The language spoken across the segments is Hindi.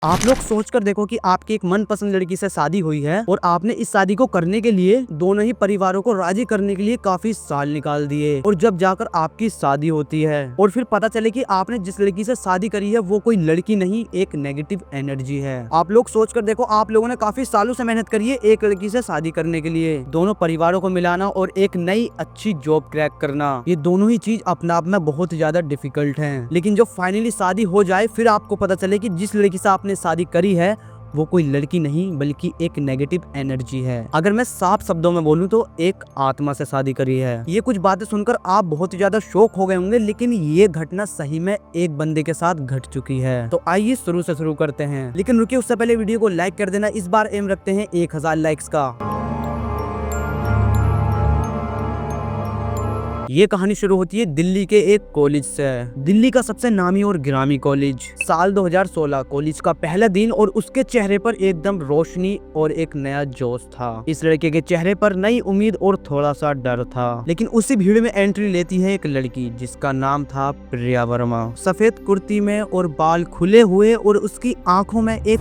आप लोग सोचकर देखो कि आपकी एक मनपसंद लड़की से शादी हुई है और आपने इस शादी को करने के लिए दोनों ही परिवारों को राजी करने के लिए काफी साल निकाल दिए और जब जाकर आपकी शादी होती है और फिर पता चले कि आपने जिस लड़की से शादी करी है वो कोई लड़की नहीं, एक नेगेटिव एनर्जी है। आप लोग सोचकर देखो, आप लोगों ने काफी सालों से मेहनत करी है एक लड़की से शादी करने के लिए, दोनों परिवारों को मिलाना और एक नई अच्छी जॉब क्रैक करना, ये दोनों ही चीज अपने आप में बहुत ज्यादा डिफिकल्ट है। लेकिन जब फाइनली शादी हो जाए फिर आपको पता चले कि जिस लड़की से आपने शादी करी है वो कोई लड़की नहीं बल्कि एक नेगेटिव एनर्जी है। अगर मैं साफ शब्दों में बोलूं तो एक आत्मा से शादी करी है। ये कुछ बातें सुनकर आप बहुत ही ज्यादा शॉक हो गए होंगे, लेकिन ये घटना सही में एक बंदे के साथ घट चुकी है। तो आइए शुरू से शुरू करते हैं, लेकिन रुकिए उससे पहले वीडियो को लाइक कर देना। इस बार एम रखते हैं 1000 लाइक्स का। ये कहानी शुरू होती है दिल्ली के एक कॉलेज से। दिल्ली का सबसे नामी और गिरामी कॉलेज। साल 2016, कॉलेज का पहला दिन और उसके चेहरे पर एकदम रोशनी और एक नया जोश था। इस लड़के के चेहरे पर नई उम्मीद और थोड़ा सा डर था। लेकिन उसी भीड़ में एंट्री लेती है एक लड़की जिसका नाम था प्रिया वर्मा। सफेद कुर्ती में और बाल खुले हुए और उसकी आंखों में एक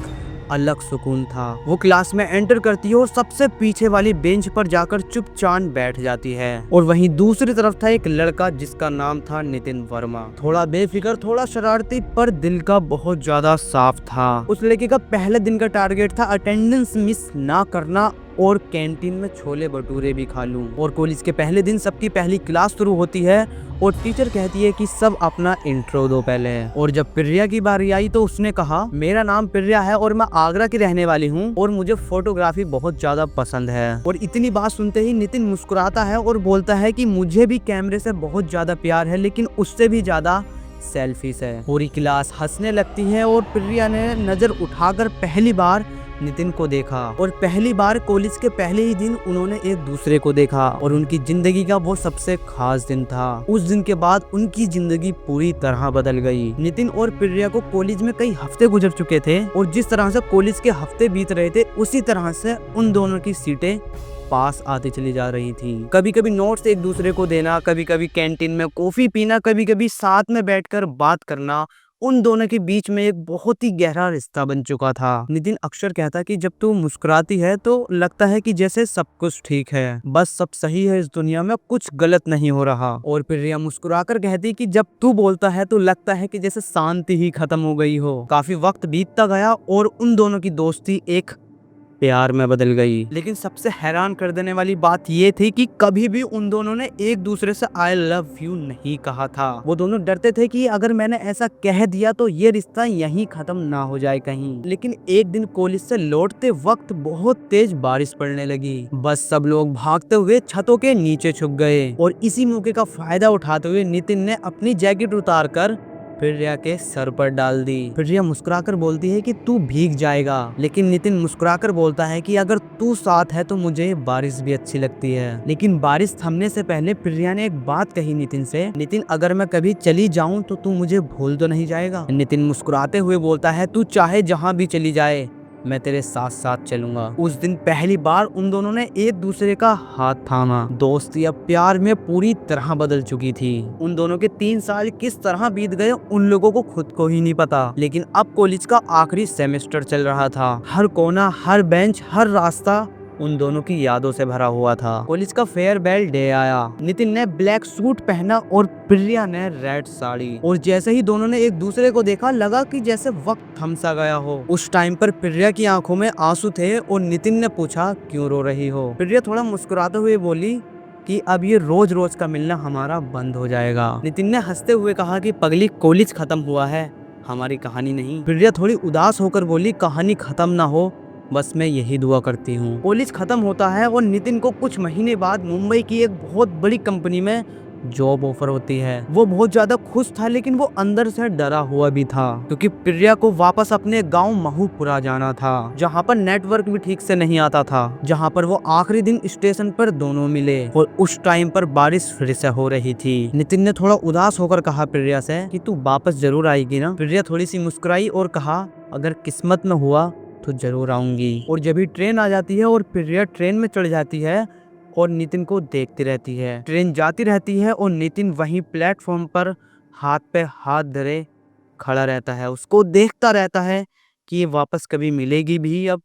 अलग सुकून था। वो क्लास में एंटर करती है और सबसे पीछे वाली बेंच पर जाकर चुपचाप बैठ जाती है। और वहीं दूसरी तरफ था एक लड़का जिसका नाम था नितिन वर्मा। थोड़ा बेफिक्र, थोड़ा शरारती, पर दिल का बहुत ज्यादा साफ था। उस लड़के का पहले दिन का टारगेट था अटेंडेंस मिस ना करना और कैंटीन में छोले भटूरे भी खा लूं। और कॉलेज के पहले दिन सबकी पहली क्लास शुरू होती है और टीचर कहती है कि सब अपना इंट्रो दो पहले। और जब प्रिया की बारी आई तो उसने कहा, मेरा नाम प्रिया है और मैं आगरा की रहने वाली हूँ और मुझे फोटोग्राफी बहुत ज्यादा पसंद है। और इतनी बात सुनते ही नितिन मुस्कुराता है और बोलता है कि मुझे भी कैमरे से बहुत ज्यादा प्यार है, लेकिन उससे भी ज्यादा सेल्फी से। पूरी क्लास हंसने लगती है और प्रिया ने नजर उठाकर पहली बार नितिन को देखा और पहली बार कॉलेज के पहले ही दिन उन्होंने एक दूसरे को देखा और उनकी जिंदगी का वो सबसे खास दिन था। उस दिन के बाद उनकी जिंदगी पूरी तरह बदल गई। नितिन और प्रिया को कॉलेज में कई हफ्ते गुजर चुके थे और जिस तरह से कॉलेज के हफ्ते बीत रहे थे उसी तरह से उन दोनों की सीटें पास आती चली जा रही थी। कभी कभी नोट्स एक दूसरे को देना, कभी कभी कैंटीन में कॉफी पीना, कभी कभी साथ में बैठकर बात करना, उन दोनों के बीच में एक बहुत ही गहरा रिश्ता बन चुका था। नितिन अक्सर कहता कि जब तू मुस्कुराती है तो लगता है कि जैसे सब कुछ ठीक है, बस सब सही है, इस दुनिया में कुछ गलत नहीं हो रहा। और प्रिया मुस्कुराकर कहती कि जब तू बोलता है तो लगता है कि जैसे शांति ही खत्म हो गई हो। काफी वक्त बीतता गया और उन दोनों की दोस्ती एक प्यार में बदल गई। लेकिन सबसे हैरान कर देने वाली बात ये थी कि कभी भी उन दोनों ने एक दूसरे से आई लव यू नहीं कहा था। वो दोनों डरते थे कि अगर मैंने ऐसा कह दिया तो ये रिश्ता यहीं खत्म ना हो जाए कहीं। लेकिन एक दिन कॉलेज से लौटते वक्त बहुत तेज बारिश पड़ने लगी। बस सब लोग भागते हुए छतों के नीचे छुप गए और इसी मौके का फायदा उठाते हुए नितिन ने अपनी जैकेट उतार कर प्रिया के सर पर डाल दी। प्रिया मुस्कुराकर बोलती है कि तू भीग जाएगा, लेकिन नितिन मुस्कुराकर बोलता है कि अगर तू साथ है तो मुझे बारिश भी अच्छी लगती है। लेकिन बारिश थमने से पहले प्रिया ने एक बात कही नितिन से, नितिन अगर मैं कभी चली जाऊं तो तू मुझे भूल तो नहीं जाएगा। नितिन मुस्कुराते हुए बोलता है, तू चाहे जहाँ भी चली जाए मैं तेरे साथ साथ चलूंगा। उस दिन पहली बार उन दोनों ने एक दूसरे का हाथ थामा। दोस्ती अब प्यार में पूरी तरह बदल चुकी थी। उन दोनों के 3 साल किस तरह बीत गए उन लोगों को खुद को ही नहीं पता। लेकिन अब कॉलेज का आखिरी सेमेस्टर चल रहा था। हर कोना, हर बेंच, हर रास्ता उन दोनों की यादों से भरा हुआ था। कॉलेज का फेयरवेल डे आया। नितिन ने ब्लैक सूट पहना और प्रिया ने रेड साड़ी। और जैसे ही दोनों ने एक दूसरे को देखा लगा कि जैसे वक्त थम सा गया हो। उस टाइम पर प्रिया की आंखों में आंसू थे और नितिन ने पूछा, क्यों रो रही हो? प्रिया थोड़ा मुस्कुराते हुए बोली कि अब ये रोज रोज का मिलना हमारा बंद हो जाएगा। नितिन ने हंसते हुए कहा कि पगली, कॉलेज खत्म हुआ है, हमारी कहानी नहीं। प्रिया थोड़ी उदास होकर बोली, कहानी खत्म ना हो, बस मैं यही दुआ करती हूँ। कॉलेज खत्म होता है और नितिन को कुछ महीने बाद मुंबई की एक बहुत बड़ी कंपनी में जॉब ऑफर होती है। वो बहुत ज्यादा खुश था, लेकिन वो अंदर से डरा हुआ भी था क्योंकि प्रिया को वापस अपने गांव महूपुरा जाना था, जहां पर नेटवर्क भी ठीक से नहीं आता था, जहां पर वो आखिरी दिन स्टेशन पर दोनों मिले। और उस टाइम पर बारिश फिर से हो रही थी। नितिन ने थोड़ा उदास होकर कहा प्रिया से कि तू वापस जरूर आएगी ना? प्रिया थोड़ी सी मुस्कुराई और कहा, अगर किस्मत में हुआ तो जरूर आऊंगी। और जब भी ट्रेन आ जाती है और प्रिया ट्रेन में चढ़ जाती है और नितिन को देखती रहती है। ट्रेन जाती रहती है और नितिन वहीं प्लेटफॉर्म पर हाथ पे हाथ धरे खड़ा रहता है, उसको देखता रहता है कि ये वापस कभी मिलेगी भी अब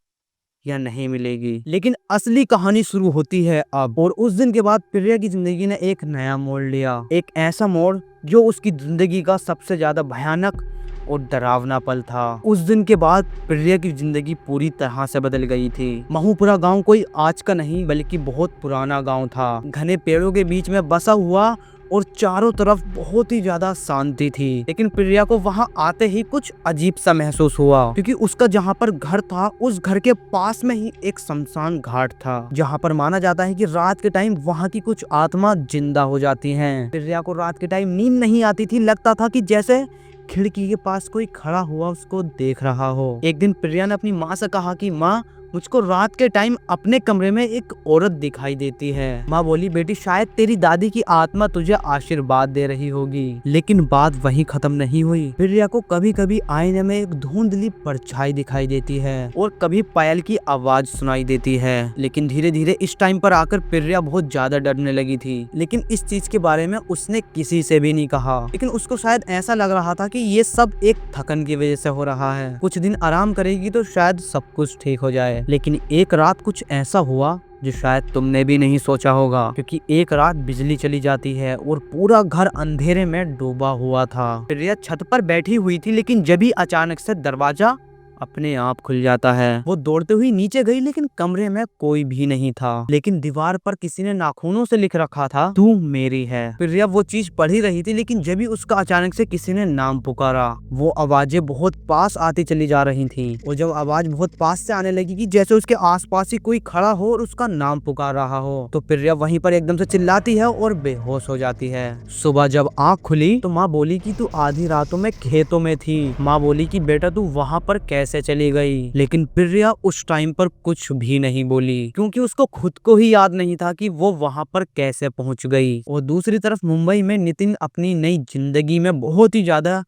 या नहीं मिलेगी। लेकिन असली कहानी शुरू होती है अब, और उस दिन के बाद प्रिया की जिंदगी ने एक नया मोड़ लिया। एक ऐसा मोड़ जो उसकी जिंदगी का सबसे ज्यादा भयानक और डरावना पल था। उस दिन के बाद प्रिया की जिंदगी पूरी तरह से बदल गई थी। महूपुरा गांव कोई आज का नहीं बल्कि बहुत पुराना गांव था। घने पेड़ों के बीच में बसा हुआ और चारों तरफ बहुत ही ज्यादा शांति थी। लेकिन प्रिया को वहां आते ही कुछ अजीब सा महसूस हुआ, क्योंकि उसका जहां पर घर था उस घर के पास में ही एक शमशान घाट था, जहां पर माना जाता है कि रात के टाइम वहां की कुछ आत्मा जिंदा हो जाती हैं। प्रिया को रात के टाइम नींद नहीं आती थी, लगता था कि जैसे खिड़की के पास कोई खड़ा हुआ उसको देख रहा हो। एक दिन प्रिया ने अपनी माँ से कहा कि माँ, मुझको रात के टाइम अपने कमरे में एक औरत दिखाई देती है। माँ बोली, बेटी शायद तेरी दादी की आत्मा तुझे आशीर्वाद दे रही होगी। लेकिन बात वहीं खत्म नहीं हुई। प्रिया को कभी कभी आईने में एक धुंधली परछाई दिखाई देती है और कभी पायल की आवाज सुनाई देती है। लेकिन धीरे धीरे इस टाइम पर आकर प्रिया बहुत ज्यादा डरने लगी थी। लेकिन इस चीज के बारे में उसने किसी से भी नहीं कहा। लेकिन उसको शायद ऐसा लग रहा था कि ये सब एक थकन की वजह से हो रहा है, कुछ दिन आराम करेगी तो शायद सब कुछ ठीक हो जाए। लेकिन एक रात कुछ ऐसा हुआ जो शायद तुमने भी नहीं सोचा होगा, क्योंकि एक रात बिजली चली जाती है और पूरा घर अंधेरे में डूबा हुआ था। प्रिया छत पर बैठी हुई थी, लेकिन जब ही अचानक से दरवाजा अपने आप खुल जाता है। वो दौड़ते हुए नीचे गई, लेकिन कमरे में कोई भी नहीं था। लेकिन दीवार पर किसी ने नाखूनों से लिख रखा था, तू मेरी है। प्रिया वो चीज पढ़ ही रही थी, लेकिन जब भी उसका अचानक से किसी ने नाम पुकारा, वो आवाजें बहुत पास आती चली जा रही थी। और जब आवाज बहुत पास से आने लगी कि जैसे उसके आसपास ही कोई खड़ा हो और उसका नाम पुकार रहा हो, तो प्रिया वहीं पर एकदम से चिल्लाती है और बेहोश हो जाती है। सुबह जब आँख खुली तो माँ बोली कि तू आधी रातों में खेतों में थी। माँ बोली कि बेटा तू वहाँ पर कैसे चली गई। लेकिन प्रिया उस टाइम पर कुछ भी नहीं बोली, क्योंकि उसको खुद को ही याद नहीं था कि वो वहां पर कैसे पहुंच गई। और दूसरी तरफ मुंबई में नितिन अपनी नई जिंदगी में बहुत ही ज्यादा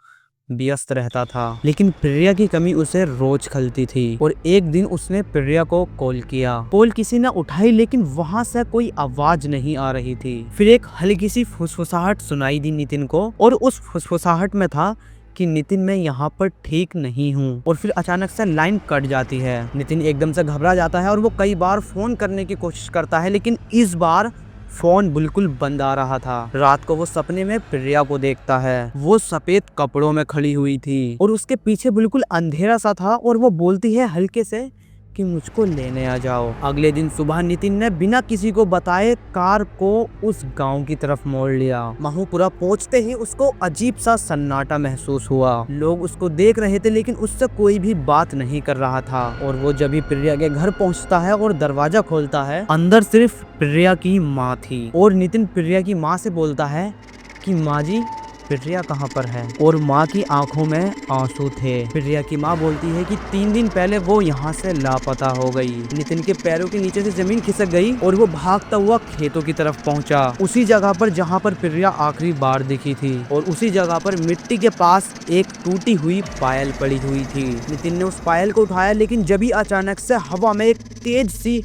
व्यस्त रहता था, लेकिन प्रिया की कमी उसे रोज खलती थी। और एक दिन उसने प्रिया को कॉल किया। कॉल किसी ने उठाई, लेकिन वहां से कोई आवाज नहीं आ रही थी। फिर एक हल्की सी फुसफुसाहट सुनाई दी नितिन को, और उस फुसफुसाहट में था कि नितिन मैं यहाँ पर ठीक नहीं हूँ। और फिर अचानक से लाइन कट जाती है। नितिन एकदम से घबरा जाता है और वो कई बार फोन करने की कोशिश करता है, लेकिन इस बार फोन बिल्कुल बंद आ रहा था। रात को वो सपने में प्रिया को देखता है। वो सफेद कपड़ों में खड़ी हुई थी और उसके पीछे बिल्कुल अंधेरा सा था, और वो बोलती है हल्के से कि मुझको लेने आ जाओ। अगले दिन सुबह नितिन ने बिना किसी को बताए कार को उस गांव की तरफ मोड़ लिया। महूपुरा पहुंचते ही उसको अजीब सा सन्नाटा महसूस हुआ। लोग उसको देख रहे थे, लेकिन उससे कोई भी बात नहीं कर रहा था। और वो जब भी प्रिया के घर पहुंचता है और दरवाजा खोलता है, अंदर सिर्फ प्रिया की माँ थी। और नितिन प्रिया की माँ से बोलता है कि माँ जी, प्रिया कहाँ पर है? और माँ की आंखों में आंसू थे। प्रिया की माँ बोलती है कि 3 दिन पहले वो यहाँ से लापता हो गई। नितिन के पैरों के नीचे से जमीन खिसक गई और वो भागता हुआ खेतों की तरफ पहुँचा, उसी जगह पर जहाँ पर प्रिया आखिरी बार दिखी थी। और उसी जगह पर मिट्टी के पास एक टूटी हुई पायल पड़ी हुई थी। नितिन ने उस पायल को उठाया, लेकिन जब ही अचानक से हवा में एक तेज सी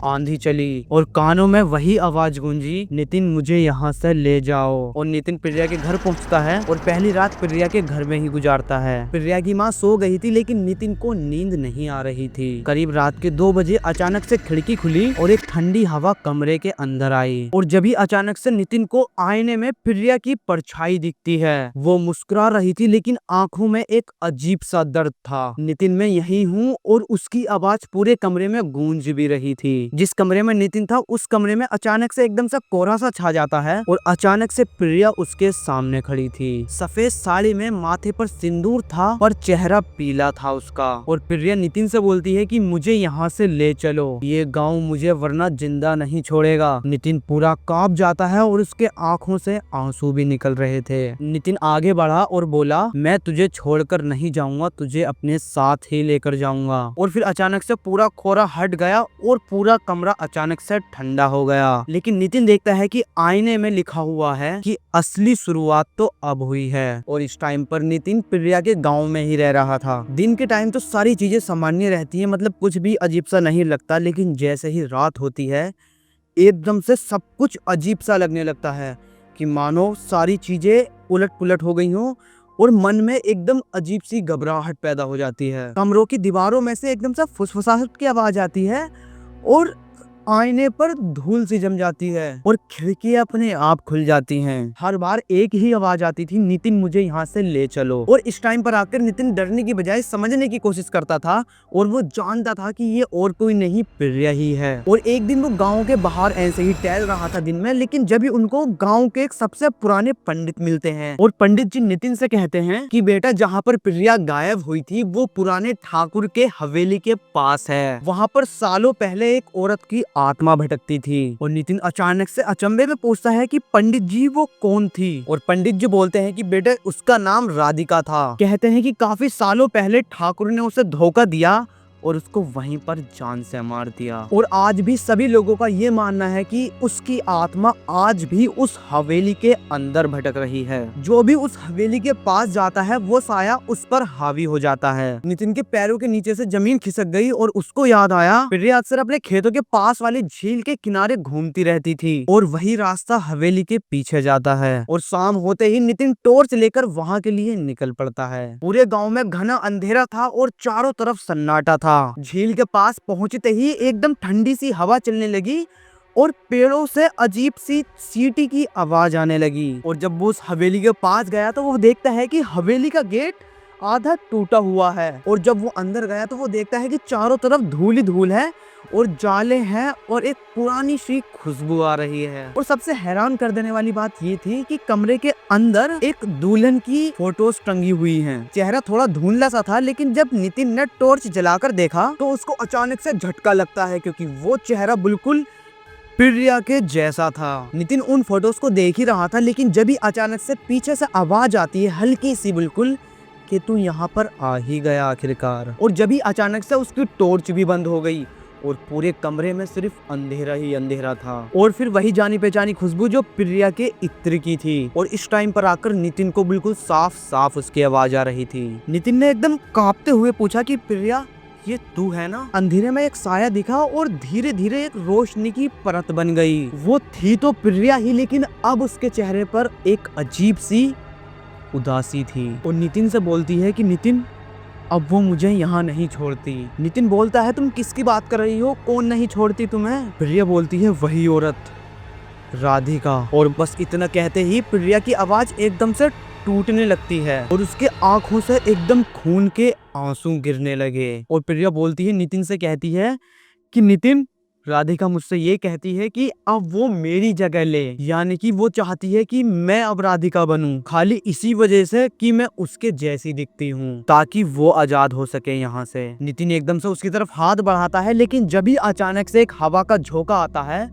आंधी चली और कानों में वही आवाज गूंजी, नितिन मुझे यहाँ से ले जाओ। और नितिन प्रिया के घर पहुँचता है और पहली रात प्रिया के घर में ही गुजारता है। प्रिया की माँ सो गई थी, लेकिन नितिन को नींद नहीं आ रही थी। करीब रात के 2 बजे अचानक से खिड़की खुली और एक ठंडी हवा कमरे के अंदर आई। और जब ही अचानक से नितिन को आईने में प्रिया की परछाई दिखती है। वो मुस्कुरा रही थी, लेकिन आंखों में एक अजीब सा दर्द था। नितिन मैं यही हूँ। और उसकी आवाज पूरे कमरे में गूंज भी रही थी। जिस कमरे में नितिन था उस कमरे में अचानक से एकदम सा कोहरा सा छा जाता है और अचानक से प्रिया उसके सामने खड़ी थी। सफेद साड़ी में, माथे पर सिंदूर था और चेहरा पीला था उसका। और प्रिया नितिन से बोलती है कि मुझे यहाँ से ले चलो, ये गांव मुझे वरना जिंदा नहीं छोड़ेगा। नितिन पूरा कांप जाता है और उसके आंखों से आंसू भी निकल रहे थे। नितिन आगे बढ़ा और बोला, मैं तुझे छोड़कर नहीं जाऊंगा, तुझे अपने साथ ही लेकर जाऊंगा। और फिर अचानक से पूरा कोहरा हट गया और पूरा कमरा अचानक से ठंडा हो गया। लेकिन नितिन देखता है कि आईने में लिखा हुआ है कि असली शुरुआत तो अब हुई है। और इस टाइम पर नितिन प्रिया के गांव में ही रह रहा था। दिन के टाइम तो सारी चीजें सामान्य रहती है, मतलब कुछ भी अजीब सा नहीं लगता, लेकिन जैसे ही रात होती है एकदम से सब कुछ अजीब सा लगने लगता है कि मानो सारी चीजें उलट पुलट हो गई हो और मन में एकदम अजीब सी घबराहट पैदा हो जाती है। कमरों की दीवारों में से एकदम से फुसफुसाहट की आवाज आती है और आईने पर धूल सी जम जाती है और खिड़कियां अपने आप खुल जाती हैं। हर बार एक ही आवाज आती थी, नितिन मुझे यहाँ से ले चलो। और इस टाइम पर आकर नितिन डरने की बजाय समझने की कोशिश करता था और वो जानता था कि ये और कोई नहीं, प्रिया ही है। और एक दिन वो गांव के बाहर ऐसे ही टहल रहा था दिन में, लेकिन जब भी उनको गांव के एक सबसे पुराने पंडित मिलते हैं और पंडित जी नितिन से कहते हैं कि बेटा जहाँ पर प्रिया गायब हुई थी वो पुराने ठाकुर के हवेली के पास है। वहाँ पर सालों पहले एक औरत की आत्मा भटकती थी। और नितिन अचानक से अचंभे में पूछता है कि पंडित जी वो कौन थी। और पंडित जी बोलते हैं कि बेटे उसका नाम राधिका था। कहते हैं कि काफी सालों पहले ठाकुर ने उसे धोखा दिया और उसको वहीं पर जान से मार दिया। और आज भी सभी लोगों का ये मानना है कि उसकी आत्मा आज भी उस हवेली के अंदर भटक रही है। जो भी उस हवेली के पास जाता है वो साया उस पर हावी हो जाता है। नितिन के पैरों के नीचे से जमीन खिसक गई और उसको याद आया प्रिया अक्सर अपने खेतों के पास वाली झील के किनारे घूमती रहती थी और वही रास्ता हवेली के पीछे जाता है। और शाम होते ही नितिन टॉर्च लेकर वहाँ के लिए निकल पड़ता है। पूरे गाँव में घना अंधेरा था और चारों तरफ सन्नाटा था। झील के पास पहुंचते ही एकदम ठंडी सी हवा चलने लगी और पेड़ों से अजीब सी सीटी की आवाज आने लगी। और जब वो उस हवेली के पास गया तो वो देखता है कि हवेली का गेट आधा टूटा हुआ है। और जब वो अंदर गया तो वो देखता है कि चारों तरफ धूल ही धूल है और जाले हैं और एक पुरानी सी खुशबू आ रही है। और सबसे हैरान कर देने वाली बात ये थी कि कमरे के अंदर एक दुल्हन की फोटोज टंगी हुई हैं। चेहरा थोड़ा धुंधला सा था, लेकिन जब नितिन ने टॉर्च जलाकर देखा तो उसको अचानक से झटका लगता है क्योंकि वो चेहरा बिल्कुल प्रिया के जैसा था। नितिन उन फोटोज को देख ही रहा था, लेकिन जब ही अचानक से पीछे से आवाज आती है हल्की सी बिल्कुल कि तू यहाँ पर आ ही गया आखिरकार। और जब ही अचानक से उसकी टॉर्च भी बंद हो गई और पूरे कमरे में सिर्फ अंधेरा ही अंधेरा था। और फिर वही जानी पहचानी खुशबू जो प्रिया के इत्र की थी। और इस टाइम पर आकर नितिन को बिल्कुल साफ साफ उसकी आवाज आ रही थी। नितिन ने एकदम कांपते हुए पूछा कि प्रिया ये तू है ना? अंधेरे में एक साया दिखा और धीरे धीरे एक रोशनी की परत बन गई। वो थी तो प्रिया ही, लेकिन अब उसके चेहरे पर एक अजीब सी उदासी थी। और नितिन से बोलती है कि नितिन अब वो मुझे यहाँ नहीं छोड़ती। नितिन बोलता है तुम किसकी बात कर रही हो, कौन नहीं छोड़ती तुम्हें? प्रिया बोलती है वही औरत राधिका। और बस इतना कहते ही प्रिया की आवाज एकदम से टूटने लगती है और उसके आंखों से एकदम खून के आंसू गिरने लगे। और प्रिया बोलती है नितिन से कहती है कि नितिन राधिका मुझसे ये कहती है कि अब वो मेरी जगह ले, यानी कि वो चाहती है कि मैं अब राधिका बनूं, खाली इसी वजह से कि मैं उसके जैसी दिखती हूँ, ताकि वो आजाद हो सके यहाँ से। नितिन एकदम से उसकी तरफ हाथ बढ़ाता है, लेकिन जब ही अचानक से एक हवा का झोंका आता है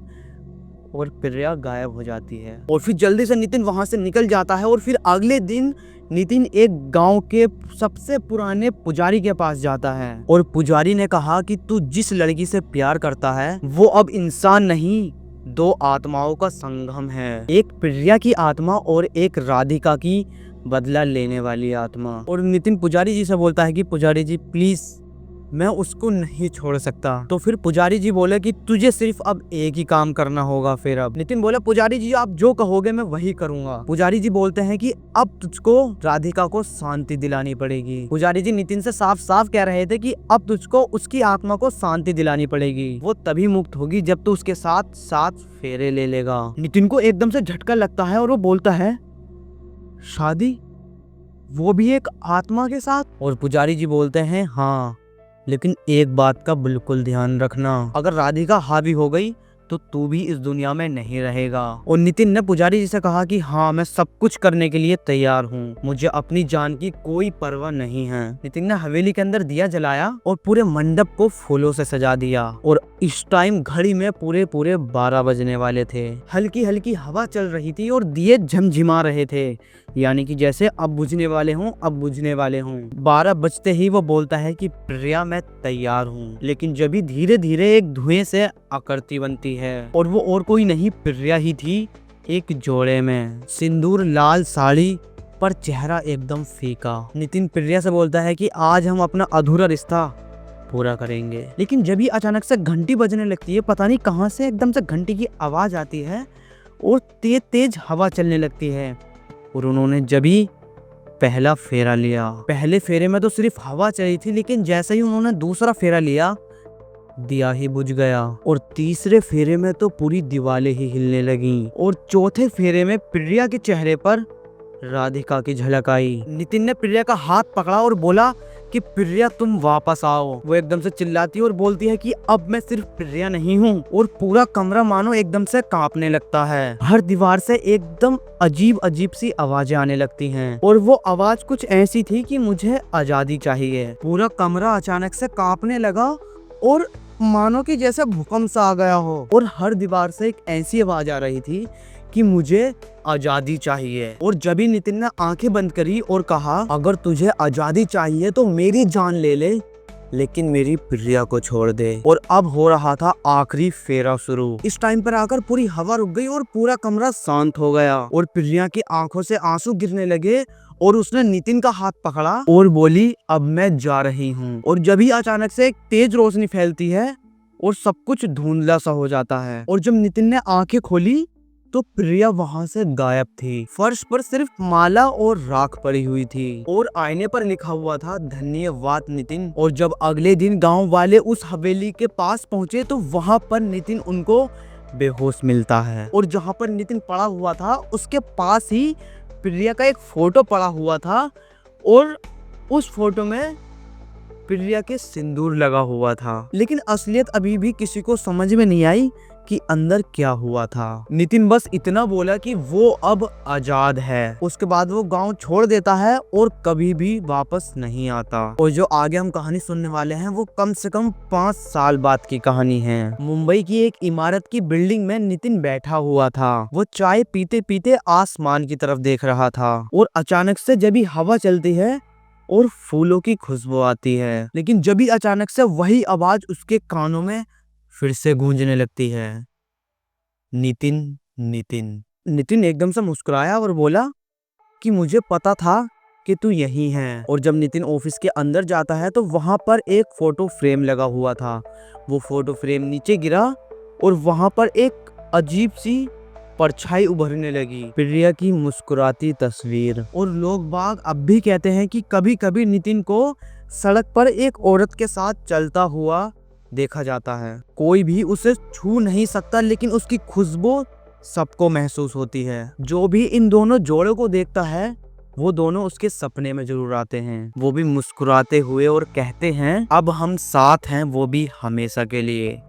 और प्रिया गायब हो जाती है। और फिर जल्दी से नितिन वहां से निकल जाता है। और फिर अगले दिन नितिन एक गांव के सबसे पुराने पुजारी के पास जाता है और पुजारी ने कहा कि तू जिस लड़की से प्यार करता है वो अब इंसान नहीं, दो आत्माओं का संगम है, एक प्रिया की आत्मा और एक राधिका की बदला लेने वाली आत्मा। और नितिन पुजारी जी से बोलता है कि पुजारी जी प्लीज मैं उसको नहीं छोड़ सकता। तो फिर पुजारी जी बोले कि तुझे सिर्फ अब एक ही काम करना होगा। फिर अब नितिन बोले पुजारी जी आप जो कहोगे मैं वही करूंगा। पुजारी जी बोलते हैं कि अब तुझको राधिका को शांति दिलानी पड़ेगी। पुजारी जी नितिन से साफ साफ कह रहे थे कि अब तुझको उसकी आत्मा को शांति दिलानी पड़ेगी, वो तभी मुक्त होगी जब तू उसके साथ 7 फेरे ले लेगा। नितिन को एकदम से झटका लगता है और वो बोलता है शादी, वो भी एक आत्मा के साथ? और पुजारी जी बोलते हैं हाँ, लेकिन एक बात का बिल्कुल ध्यान रखना, अगर राधिका हावी हो गई तो तू भी इस दुनिया में नहीं रहेगा। और नितिन ने पुजारी जी से कहा कि हाँ मैं सब कुछ करने के लिए तैयार हूँ, मुझे अपनी जान की कोई परवाह नहीं है। नितिन ने हवेली के अंदर दिया जलाया और पूरे मंडप को फूलों से सजा दिया। और इस टाइम घड़ी में पूरे 12 बजने वाले थे। हल्की हल्की हवा चल रही थी और दिए झमझमा रहे थे, यानी कि जैसे अब बुझने वाले हों, अब बुझने वाले हों। 12 बजते ही वो बोलता है कि प्रिया मैं तैयार हूँ। लेकिन जब भी धीरे धीरे एक धुएं से आकृति बनती है और वो और कोई नहीं प्रिया ही थी, एक जोड़े में, सिंदूर लाल साड़ी पर चेहरा एकदम फीका। नितिन प्रिया से बोलता है कि आज हम अपना अधूरा रिश्ता पूरा करेंगे। लेकिन जब ही अचानक से घंटी बजने लगती है, पता नहीं कहां से एकदम से घंटी की आवाज आती है और तेज तेज हवा चलने लगती है। और उन्होंने जब ही पहला फेरा लिया। पहले फेरे में तो सिर्फ हवा चली थी, लेकिन जैसे ही उन्होंने दूसरा फेरा लिया दिया ही बुझ गया। और तीसरे फेरे में तो पूरी दीवारें ही हिलने लगीं। और चौथे फेरे में प्रिया के चेहरे पर राधिका की झलक आई। नितिन ने प्रिया का हाथ पकड़ा और बोला कि प्रिया तुम वापस आओ। वो एकदम से चिल्लाती और बोलती है कि अब मैं सिर्फ प्रिया नहीं हूँ। और पूरा कमरा मानो एकदम से कांपने लगता है। हर दीवार से एकदम अजीब अजीब सी आवाजें आने लगती हैं। और वो आवाज कुछ ऐसी थी कि मुझे आजादी चाहिए। पूरा कमरा अचानक से कांपने लगा और मानो कि जैसे भूकंप सा आ गया हो। और हर दीवार से एक ऐसी आवाज आ रही थी कि मुझे आजादी चाहिए। और जब भी नितिन ने आंखें बंद करी और कहा अगर तुझे आजादी चाहिए तो मेरी जान ले ले, लेकिन मेरी प्रिया को छोड़ दे। और अब हो रहा था आखिरी फेरा शुरू। इस टाइम पर आकर पूरी हवा रुक गई और पूरा कमरा शांत हो गया। और प्रिया की आंखों से आंसू गिरने लगे और उसने नितिन का हाथ पकड़ा और बोली अब मैं जा रही हूँ। और जब ही अचानक से एक तेज रोशनी फैलती है और सब कुछ धुंधला सा हो जाता है। और जब नितिन ने आंखें खोली तो प्रिया वहां से गायब थी। फर्श पर सिर्फ माला और राख पड़ी हुई थी और आईने पर लिखा हुआ था धन्यवाद नितिन। और जब अगले दिन गांव वाले उस हवेली के पास पहुंचे तो वहां पर नितिन उनको बेहोश मिलता है। और जहां पर नितिन पड़ा हुआ था उसके पास ही प्रिया का एक फोटो पड़ा हुआ था और उस फोटो में प्रिया के सिंदूर लगा हुआ था। लेकिन असलियत अभी भी किसी को समझ में नहीं आई कि अंदर क्या हुआ था। नितिन बस इतना बोला कि वो अब आजाद है। उसके बाद वो गांव छोड़ देता है और कभी भी वापस नहीं आता। और जो आगे हम कहानी सुनने वाले हैं वो कम से कम 5 साल बाद की कहानी है। मुंबई की एक इमारत की बिल्डिंग में नितिन बैठा हुआ था। वो चाय पीते पीते आसमान की तरफ देख रहा था और अचानक से जब भी हवा चलती है और फूलों की खुशबू आती है, लेकिन जब भी अचानक से वही आवाज उसके कानों में फिर से गूंजने लगती है, नितिन नितिन। नितिन एकदम से मुस्कुराया और बोला कि मुझे पता था कि तू यही है। और जब नितिन ऑफिस के अंदर जाता है तो वहां पर एक फोटो फ्रेम लगा हुआ था। वो फोटो फ्रेम नीचे गिरा और वहां पर एक अजीब सी परछाई उभरने लगी, प्रिया की मुस्कुराती तस्वीर। और लोग बाग अब भी कहते हैं कि कभी कभी नितिन को सड़क पर एक औरत के साथ चलता हुआ देखा जाता है। कोई भी उसे छू नहीं सकता, लेकिन उसकी खुशबू सबको महसूस होती है। जो भी इन दोनों जोड़ों को देखता है वो दोनों उसके सपने में जरूर आते हैं। वो भी मुस्कुराते हुए और कहते हैं अब हम साथ हैं, वो भी हमेशा के लिए।